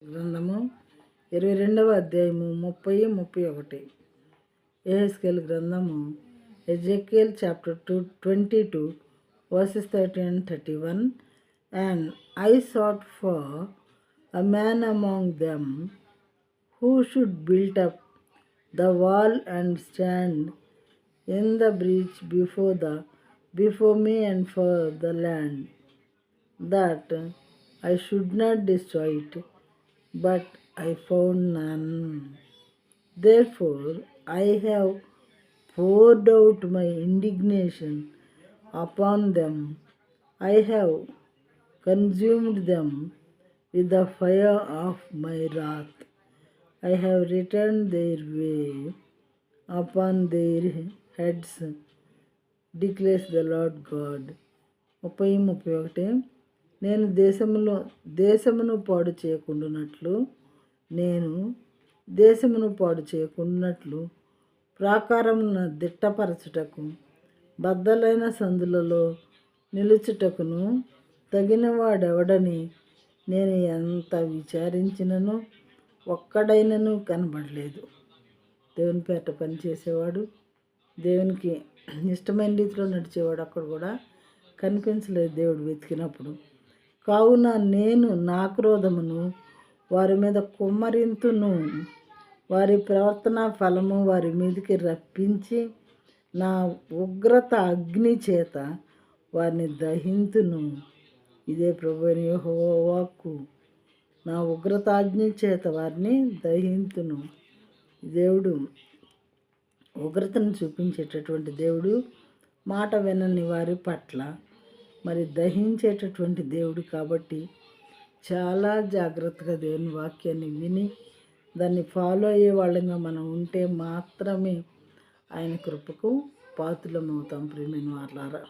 గ్రంథము 22వ అధ్యాయము 30-31. యెహెజ్కేలు గ్రంథము Ezekiel chapter 22 verses 30 and 31. And I sought for a man among them who should build up the wall and stand in the breach before me and for the land, that I should not destroy it, but I found none. Therefore I have poured out my indignation upon them. I have consumed them with the fire of my wrath. I have returned their way upon their heads, declares the Lord God. 30-31. నేను దేశమును పాడు చేయకుండానట్లు ప్రాకారములను దిట్టపరచుటకు బద్దలైన సందులలో నిలుచుటకును తగినవాడెవడని నేను ఎంత విచారించినను ఒక్కడైనను కనబడలేదు. దేవుని పేట పనిచేసేవాడు, దేవునికి ఇష్టమైన రీతిలో నడిచేవాడు అక్కడ కూడా కనిపించలేదు దేవుడు వెతికినప్పుడు. కావున నేను నా క్రోధమును వారి మీద కుమ్మరింతును, వారి ప్రవర్తన ఫలము వారి మీదకి రప్పించి నా ఉగ్రత అగ్ని చేత వారిని దహింతును. ఇదే ప్రభువైన యెహోవా వాక్కు. నా ఉగ్రత అగ్ని చేత వారిని దహింతును. దేవుడు ఉగ్రతను చూపించేటటువంటి దేవుడు, మాట వినని వారి పట్ల మరి దహించేటటువంటి దేవుడు. కాబట్టి చాలా జాగ్రత్తగా దేవుని వాక్యాన్ని విని దాన్ని ఫాలో అయ్యే వాళ్ళంగా మనం ఉంటే మాత్రమే ఆయన కృపకు పాత్రలమవుతాం. ప్రియమైన వారలారా,